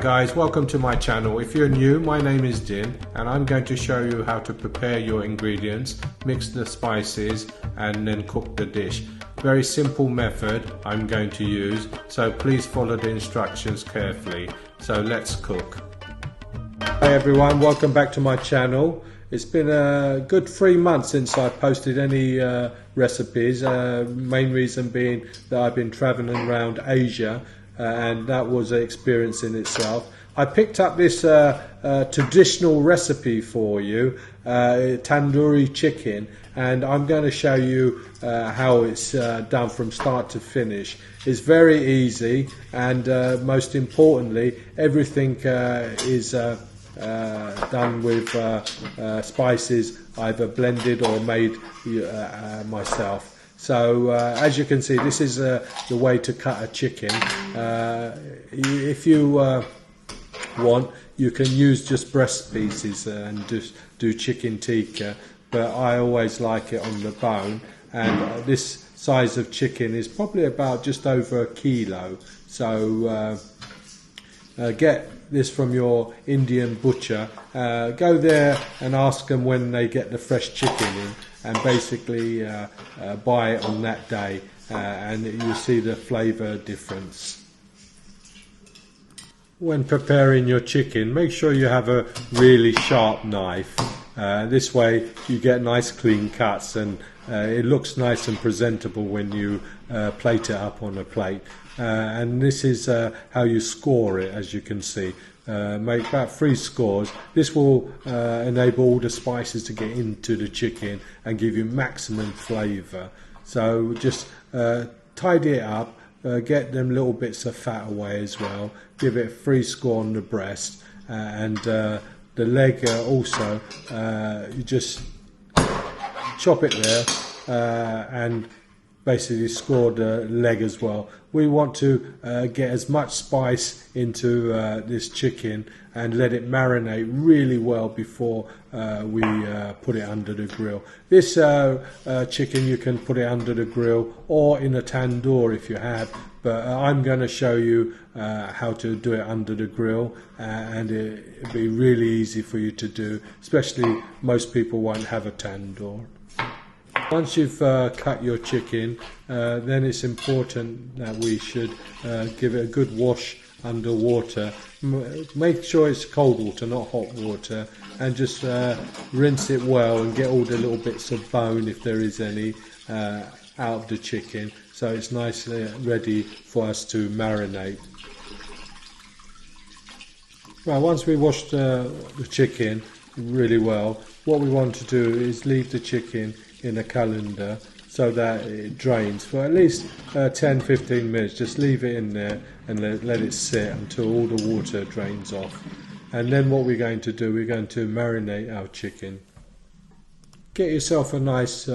Guys, welcome to my channel. If you're new, my name is Din and I'm going to show you how to prepare your ingredients, mix the spices and then cook the dish. Very simple method I'm going to use, so please follow the instructions carefully. So let's cook. Hi everyone, welcome back to my channel. It's been a good 3 months since I posted any recipes, main reason being that I've been traveling around Asia and that was an experience in itself. I picked up this traditional recipe for you, Tandoori Chicken, and I'm going to show you how it's done from start to finish. It's very easy, and most importantly, everything is done with spices either blended or made myself. So as you can see, this is the way to cut a chicken. If you want, you can use just breast pieces and just do chicken tikka, but I always like it on the bone, and this size of chicken is probably about just over 1 kilo. So get this from your Indian butcher. Go there and ask them when they get the fresh chicken in, and basically buy it on that day, and you'll see the flavour difference. When preparing your chicken, make sure you have a really sharp knife. This way you get nice clean cuts, and it looks nice and presentable when you plate it up on a plate. And this is how you score it, as you can see. Make about 3 scores. This will enable all the spices to get into the chicken and give you maximum flavour. So just tidy it up, get them little bits of fat away as well. Give it a 3 score on the breast, and the leg also. You just chop it there and basically score the leg as well. We want to get as much spice into this chicken and let it marinate really well before we put it under the grill. This chicken, you can put it under the grill or in a tandoor if you have, but I'm going to show you how to do it under the grill, and it'll be really easy for you to do, especially most people won't have a tandoor. Once you've cut your chicken, then it's important that we should give it a good wash under water. Make sure it's cold water, not hot water, and just rinse it well and get all the little bits of bone, if there is any, out of the chicken, so it's nicely ready for us to marinate. Right, once we washed the chicken really well, what we want to do is leave the chicken in a colander so that it drains for at least 10-15 minutes. Just leave it in there and let it sit until all the water drains off. And then what we're going to do, we're going to marinate our chicken. Get yourself a nice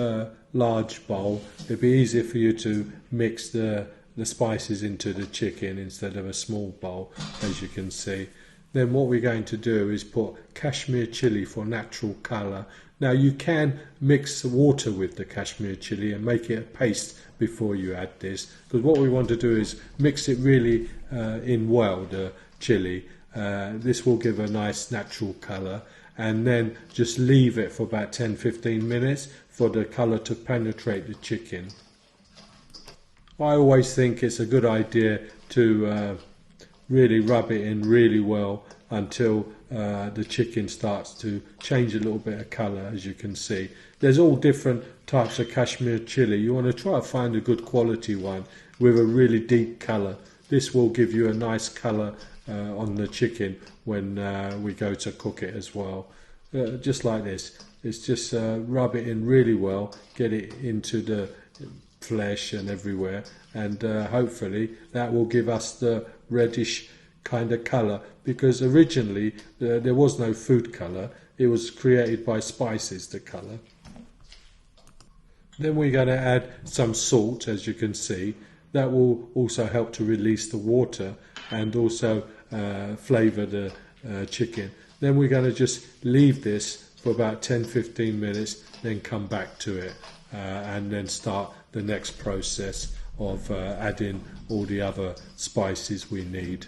large bowl. It'll be easier for you to mix the spices into the chicken instead of a small bowl, as you can see. Then what we're going to do is put Kashmiri Chillie for natural colour. Now you can mix water with the Kashmiri Chillie and make it a paste before you add this, because what we want to do is mix it really in well, the chilli. This will give a nice natural colour, and then just leave it for about 10-15 minutes for the colour to penetrate the chicken. I always think it's a good idea to really rub it in really well until the chicken starts to change a little bit of colour, as you can see. There's all different types of Kashmiri chilli. You want to try to find a good quality one with a really deep colour. This will give you a nice colour on the chicken when we go to cook it as well. Just like this. It's just rub it in really well, get it into the flesh and everywhere, and hopefully that will give us the reddish kind of colour, because originally there was no food colour. It was created by spices, the colour. Then we're going to add some salt, as you can see. That will also help to release the water and also flavour the chicken. Then we're going to just leave this for about 10-15 minutes, then come back to it and then start the next process of adding all the other spices we need.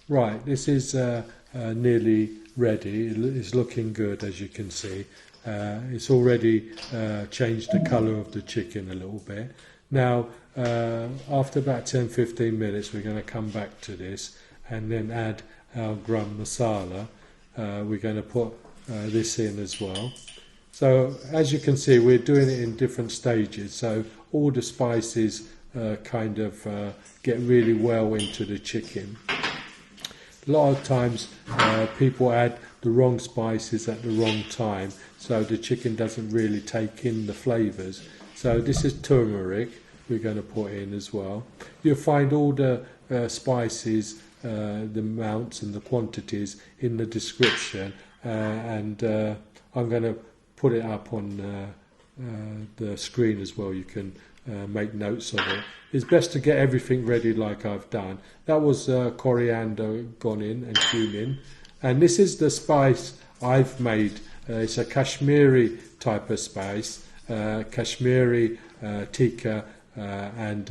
Right, this is nearly ready. It's looking good, as you can see. It's already changed the colour of the chicken a little bit. Now, after about 10-15 minutes, we're going to come back to this and then add our Gram Masala. We're going to put this in as well. So, as you can see, we're doing it in different stages. So, all the spices kind of get really well into the chicken. A lot of times people add the wrong spices at the wrong time, so the chicken doesn't really take in the flavours. So this is turmeric we're going to put in as well. You'll find all the spices, the amounts and the quantities in the description, and I'm going to put it up on the screen as well. You can make notes of it. It's best to get everything ready like I've done. That was coriander gone in and cumin, and this is the spice I've made. It's a Kashmiri type of spice, Kashmiri, Tikka and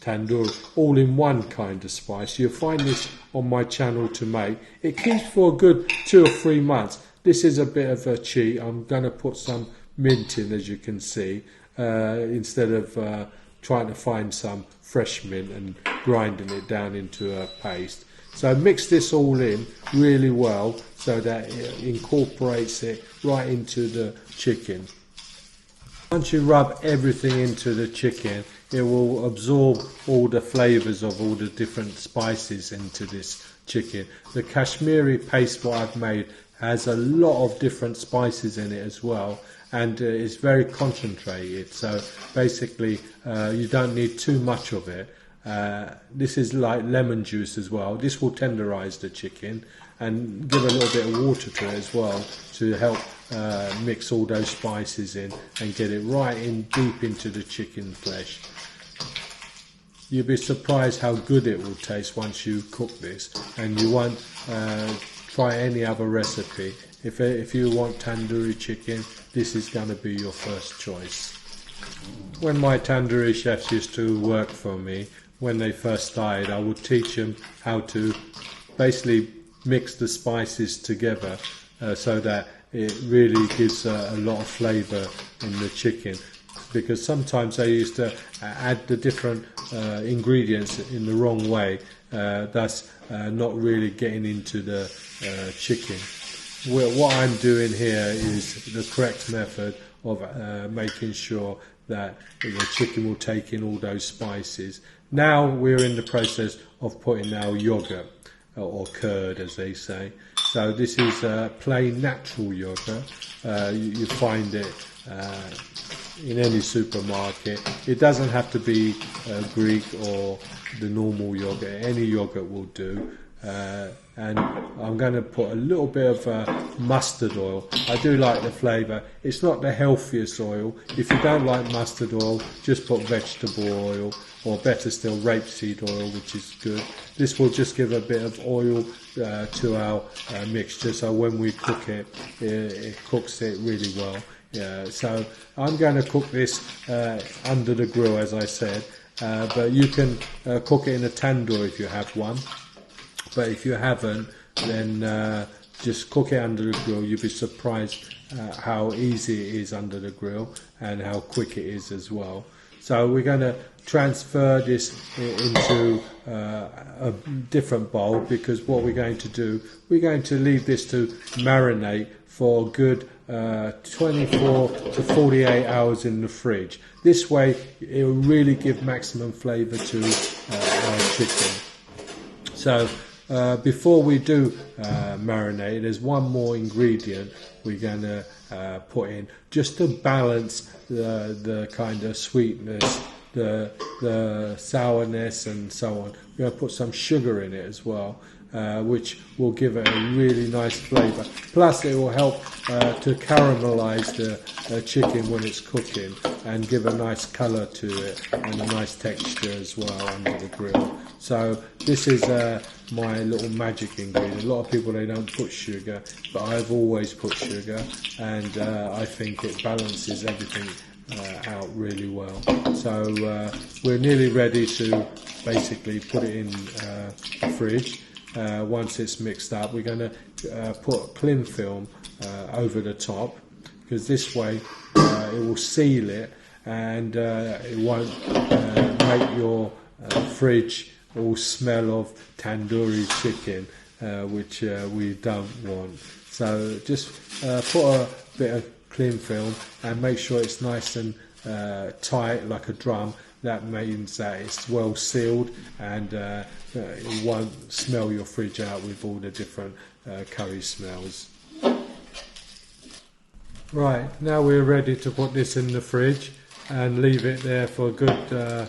Tandoor, all in one kind of spice. You'll find this on my channel To Make. It keeps for a good 2 or 3 months. This is a bit of a cheat. I'm going to put some mint in, as you can see, instead of trying to find some fresh mint and grinding it down into a paste. So mix this all in really well so that it incorporates it right into the chicken. Once you rub everything into the chicken, it will absorb all the flavours of all the different spices into this chicken. The Kashmiri paste what I've made has a lot of different spices in it as well, and it's very concentrated, so basically you don't need too much of it. This is like lemon juice as well. This will tenderize the chicken and give a little bit of water to it as well to help mix all those spices in and get it right in deep into the chicken flesh. You'll be surprised how good it will taste once you cook this, and you won't try any other recipe. If you want tandoori chicken, this is going to be your first choice. When my tandoori chefs used to work for me, when they first started, I would teach them how to basically mix the spices together so that it really gives a lot of flavour in the chicken. Because sometimes I used to add the different ingredients in the wrong way, thus not really getting into the chicken. What I'm doing here is the correct method of making sure that the chicken will take in all those spices. Now we're in the process of putting our yogurt, or curd as they say. So this is plain natural yogurt. You find it in any supermarket. It doesn't have to be Greek or the normal yogurt. Any yogurt will do. And I'm going to put a little bit of mustard oil. I do like the flavour. It's not the healthiest oil. If you don't like mustard oil, just put vegetable oil, or better still, rapeseed oil, which is good. This will just give a bit of oil to our mixture, so when we cook it, it cooks it really well. So I'm going to cook this under the grill, as I said, but you can cook it in a tandoor if you have one. But if you haven't, then just cook it under the grill. You'll be surprised how easy it is under the grill and how quick it is as well. So we're going to transfer this into a different bowl, because what we're going to do, we're going to leave this to marinate for a good 24 to 48 hours in the fridge. This way it will really give maximum flavour to our chicken. So before we do marinate, there's one more ingredient we're going to put in just to balance the kind of sweetness, the sourness and so on. We're going to put some sugar in it as well, which will give it a really nice flavour. Plus it will help to caramelise the chicken when it's cooking and give a nice colour to it and a nice texture as well under the grill. So this is my little magic ingredient. A lot of people, they don't put sugar, but I've always put sugar, and I think it balances everything out really well. So we're nearly ready to basically put it in the fridge, once it's mixed up, we're going to put cling film over the top, because this way it will seal it, and it won't make your fridge all smell of tandoori chicken, which we don't want. So just put a bit of cling film and make sure it's nice and tight like a drum. That means that it's well sealed, and it won't smell your fridge out with all the different curry smells. Right, now we're ready to put this in the fridge and leave it there for a good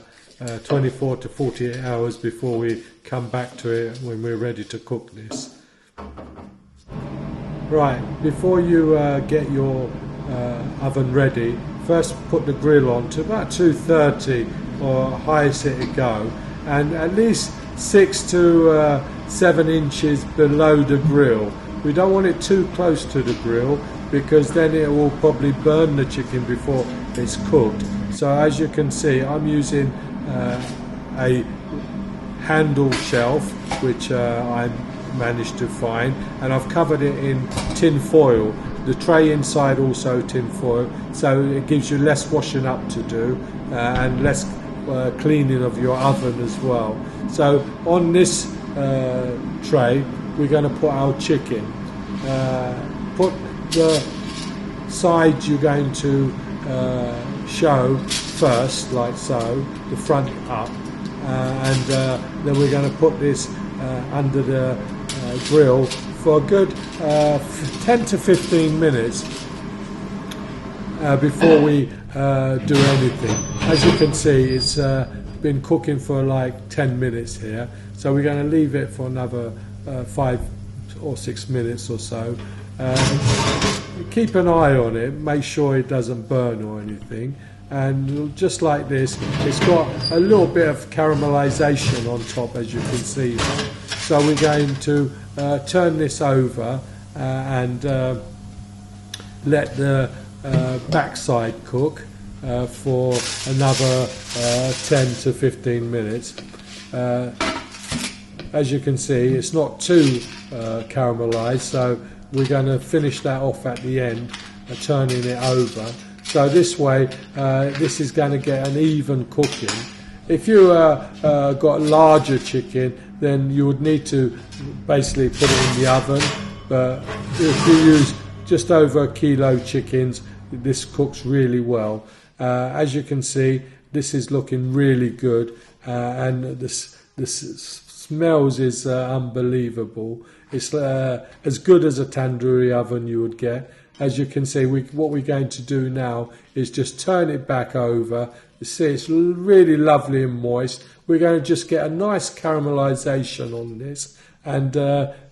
24 to 48 hours before we come back to it when we're ready to cook this. Right, before you get your oven ready, first put the grill on to about 230 or highest it'll go, and at least 6 to 7 inches below the grill. We don't want it too close to the grill, because then it will probably burn the chicken before it's cooked. So as you can see, I'm using a handle shelf which I managed to find, and I've covered it in tin foil. The tray inside also tin foil, so it gives you less washing up to do and less cleaning of your oven as well. So on this tray we're going to put our chicken. Put the sides you're going to show first, like so, the front up, and then we're going to put this under the grill for a good 10 to 15 minutes before we do anything. As you can see, it's been cooking for like 10 minutes here, so we're going to leave it for another 5 or 6 minutes or so. Keep an eye on it, make sure it doesn't burn or anything, and just like this, it's got a little bit of caramelization on top, as you can see. So we're going to turn this over and let the backside cook for another 10 to 15 minutes. As you can see, it's not too caramelized, so we're going to finish that off at the end, turning it over. So this way, this is going to get an even cooking. If you got larger chicken, then you would need to basically put it in the oven. But if you use just over a kilo chickens, this cooks really well. As you can see, this is looking really good, and this smells is unbelievable. It's as good as a tandoori oven you would get. As you can see, what we're going to do now is just turn it back over. You see, it's really lovely and moist. We're going to just get a nice caramelization on this, and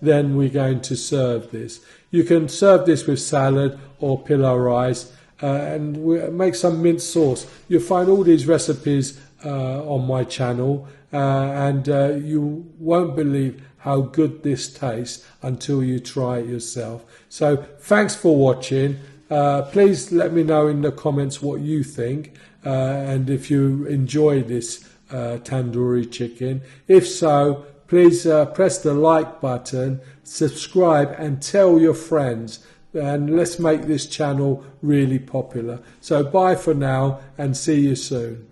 then we're going to serve this. You can serve this with salad or pillau rice, and make some mint sauce. You'll find all these recipes on my channel, and you won't believe how good this tastes until you try it yourself. So thanks for watching. Please let me know in the comments what you think, and if you enjoy this tandoori chicken. If so, please press the like button, subscribe, and tell your friends, and let's make this channel really popular. So bye for now, and see you soon.